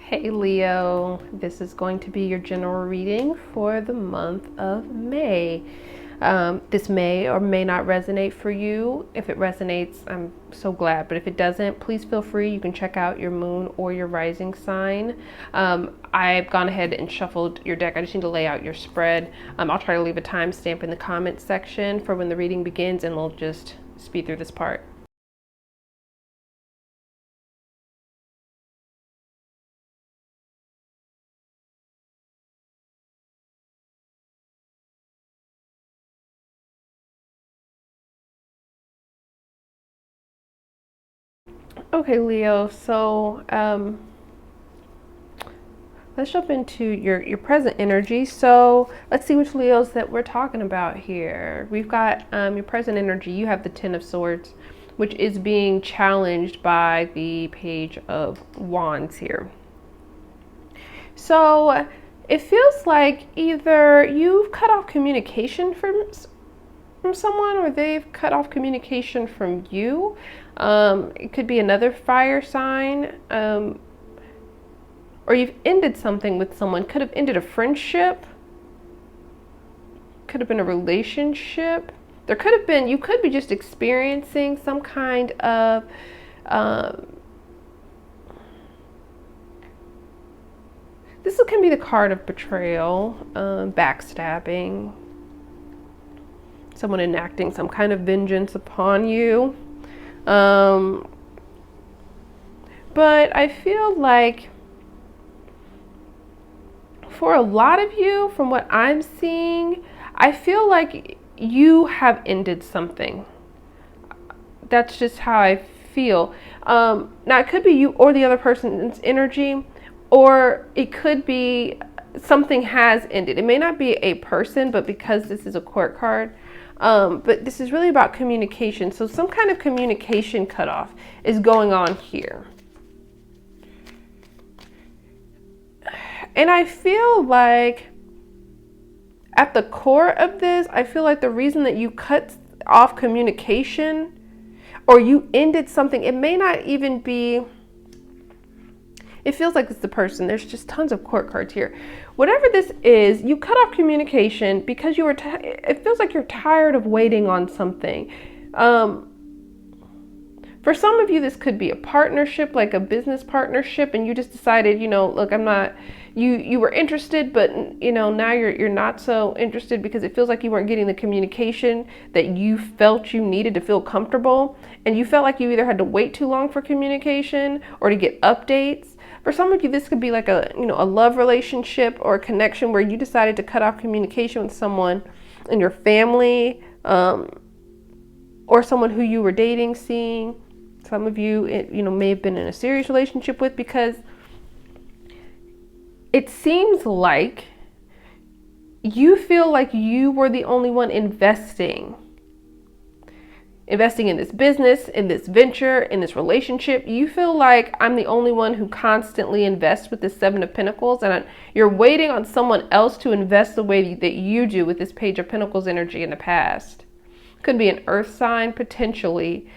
Hey Leo, this is going to be your general reading for the month of May. This may or may not resonate for you. If it resonates, I'm so glad. But if it doesn't, please feel free. You can check out your moon or your rising sign. I've gone ahead and shuffled your deck. I just need to lay out your spread. I'll try to leave a timestamp in the comments section for when the reading begins, and we'll just speed through this part. Okay, Leo, so let's jump into your present energy. So let's see which Leos that we're talking about here. We've got your present energy. You have the Ten of Swords, which is being challenged by the Page of Wands here. So it feels like either you've cut off communication from someone, or they've cut off communication from you. It could be another fire sign, or you've ended something with someone. Could have ended a friendship, could have been a relationship. There could have been, you could be just experiencing some kind of this can be the card of betrayal, backstabbing, someone enacting some kind of vengeance upon you. But I feel like for a lot of you, from what I'm seeing, I feel like you have ended something. That's just how I feel. Now it could be you or the other person's energy, or it could be something has ended. It may not be a person, but because this is a court card, but this is really about communication. So some kind of communication cutoff is going on here. And I feel like at the core of this, I feel like the reason that you cut off communication or you ended something, it may not even be, it feels like it's the person. There's just tons of court cards here. Whatever this is, you cut off communication because you were, it feels like you're tired of waiting on something. For some of you, this could be a partnership, like a business partnership, and you just decided, look, I'm not, you were interested, but now you're not so interested because it feels like you weren't getting the communication that you felt you needed to feel comfortable, and you felt like you either had to wait too long for communication or to get updates. For some of you, this could be like a love relationship or a connection where you decided to cut off communication with someone in your family, or someone who you were dating, seeing. Some of you, may have been in a serious relationship with, because it seems like you feel like you were the only one investing in this business, in this venture, in this relationship. You feel like I'm the only one who constantly invests with this Seven of Pentacles, and you're waiting on someone else to invest the way that you do with this Page of Pentacles energy in the past. Could be an earth sign, potentially.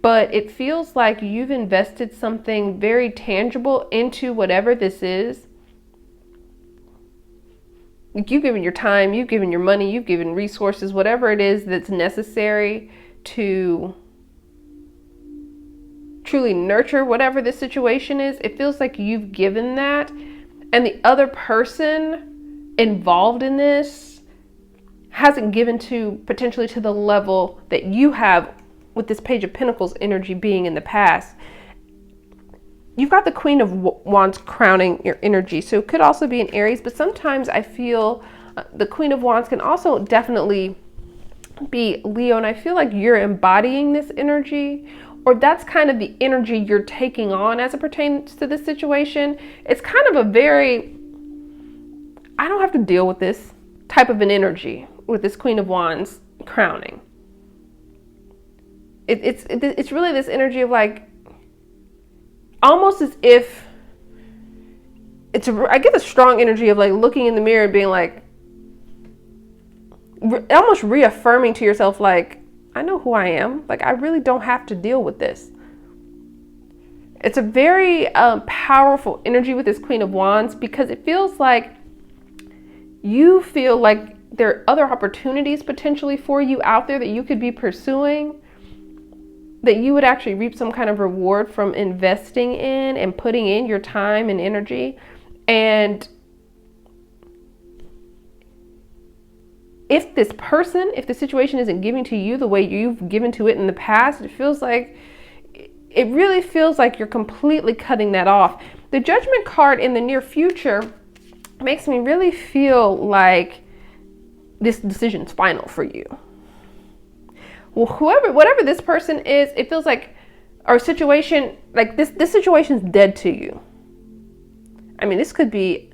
But it feels like you've invested something very tangible into whatever this is. You've given your time, you've given your money, you've given resources, whatever it is that's necessary to truly nurture whatever this situation is. It feels like you've given that, and the other person involved in this hasn't given potentially to the level that you have, with this Page of Pentacles energy being in the past. You've got the Queen of Wands crowning your energy. So it could also be in Aries, but sometimes I feel the Queen of Wands can also definitely be Leo. And I feel like you're embodying this energy, or that's kind of the energy you're taking on as it pertains to this situation. It's kind of a very, I don't have to deal with this type of an energy with this Queen of Wands crowning. It's really this energy of like, almost as if I get the strong energy of like looking in the mirror and being like, almost reaffirming to yourself, like, I know who I am. Like, I really don't have to deal with this. It's a very powerful energy with this Queen of Wands, because it feels like you feel like there are other opportunities potentially for you out there that you could be pursuing, that you would actually reap some kind of reward from investing in and putting in your time and energy. And if this person, if the situation isn't giving to you the way you've given to it in the past, it really feels like you're completely cutting that off. The Judgment card in the near future makes me really feel like this decision's final for you. Well, whatever this person is, it feels like our situation, like this situation's dead to you. I mean, this could be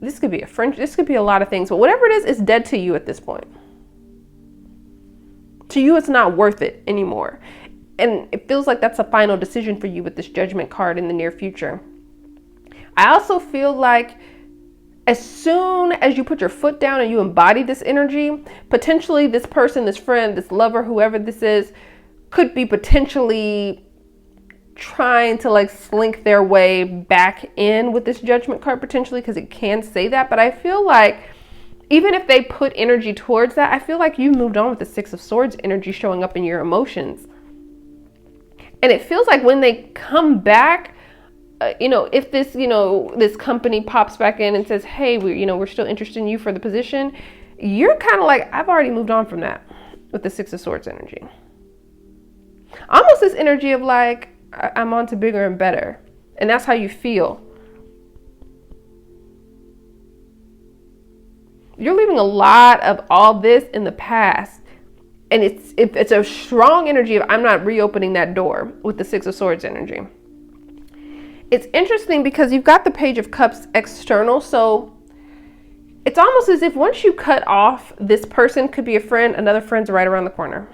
a friend, this could be a lot of things, but whatever it is, it's dead to you at this point. To you, it's not worth it anymore. And it feels like that's a final decision for you with this Judgment card in the near future. I also feel like as soon as you put your foot down and you embody this energy, potentially this person, this friend, this lover, whoever this is, could be potentially trying to like slink their way back in with this Judgment card, potentially, because it can say that. But I feel like even if they put energy towards that, I feel like you moved on with the Six of Swords energy showing up in your emotions. And it feels like when they come back, if this, this company pops back in and says, hey, we're still interested in you for the position, you're kind of like, I've already moved on from that with the Six of Swords energy. Almost this energy of like, I'm on to bigger and better. And that's how you feel. You're leaving a lot of all this in the past. And it's a strong energy of I'm not reopening that door with the Six of Swords energy. It's interesting because you've got the Page of Cups external. So it's almost as if once you cut off this person, could be a friend, another friend's right around the corner.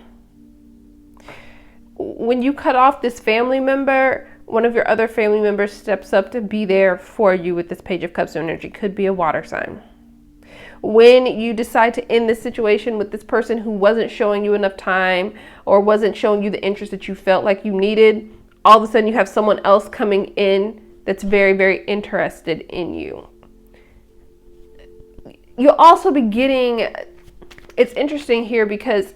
When you cut off this family member, one of your other family members steps up to be there for you with this Page of Cups energy. Could be a water sign. When you decide to end this situation with this person who wasn't showing you enough time or wasn't showing you the interest that you felt like you needed, all of a sudden you have someone else coming in that's very, very interested in you. You'll also be getting, it's interesting here because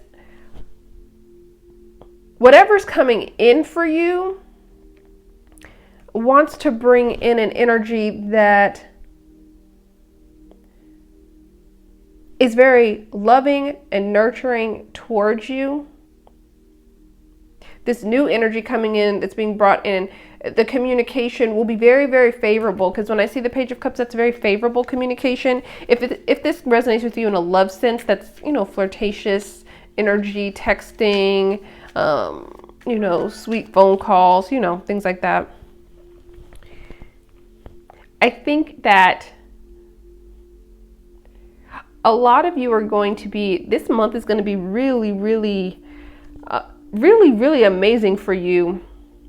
whatever's coming in for you wants to bring in an energy that is very loving and nurturing towards you. This new energy coming in that's being brought in, the communication will be very, very favorable, because when I see the Page of Cups, that's very favorable communication. If this resonates with you in a love sense, that's, flirtatious energy, texting, sweet phone calls, things like that. I think that a lot of you are going to be, this month is going to be really, really, really amazing for you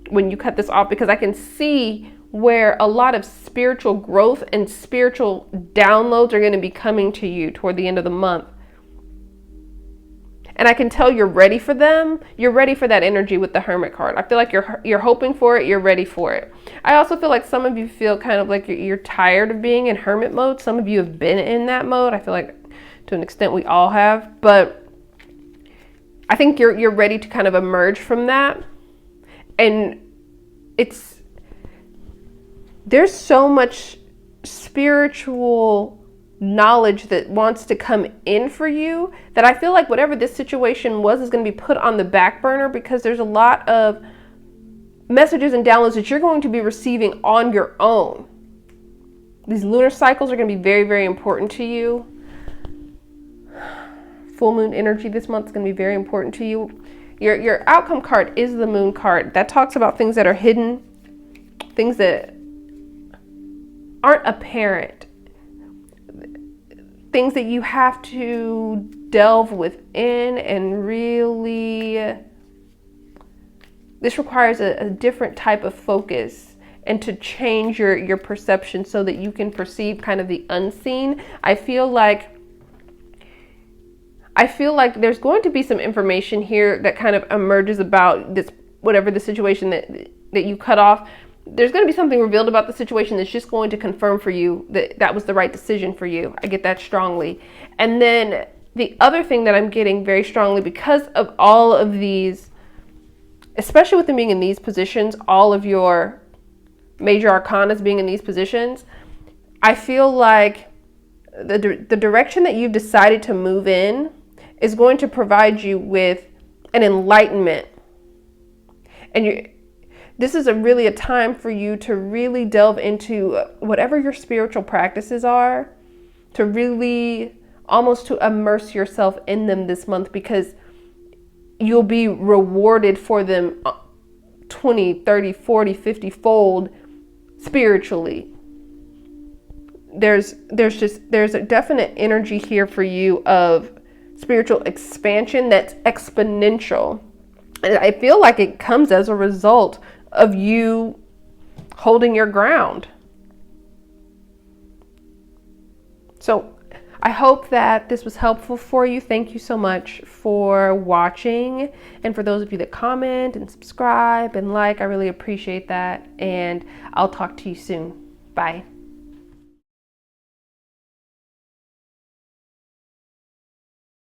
when you cut this off, because I can see where a lot of spiritual growth and spiritual downloads are going to be coming to you toward the end of the month. And I can tell you're ready for them. You're ready for that energy with the Hermit card. I feel like you're hoping for it. You're ready for it. I also feel like some of you feel kind of like you're tired of being in Hermit mode. Some of you have been in that mode. I feel like to an extent we all have. But I think you're ready to kind of emerge from that. And there's so much spiritual knowledge that wants to come in for you that I feel like whatever this situation was is going to be put on the back burner, because there's a lot of messages and downloads that you're going to be receiving on your own. These lunar cycles are going to be very, very important to you. Full moon energy this month is going to be very important to you. Your outcome card is the Moon card. That talks about things that are hidden, things that aren't apparent, things that you have to delve within and really, this requires a different type of focus and to change your perception so that you can perceive kind of the unseen. I feel like I feel like there's going to be some information here that kind of emerges about this, whatever the situation that you cut off. There's going to be something revealed about the situation that's just going to confirm for you that that was the right decision for you. I get that strongly. And then the other thing that I'm getting very strongly, because of all of these, especially with them being in these positions, all of your major arcanas being in these positions, I feel like the direction that you've decided to move in is going to provide you with an enlightenment. And this is really a time for you to really delve into whatever your spiritual practices are, to really almost to immerse yourself in them this month, because you'll be rewarded for them 20, 30, 40, 50 fold spiritually. There's a definite energy here for you of spiritual expansion that's exponential. And I feel like it comes as a result of you holding your ground. So I hope that this was helpful for you. Thank you so much for watching. And for those of you that comment and subscribe and like, I really appreciate that. And I'll talk to you soon. Bye.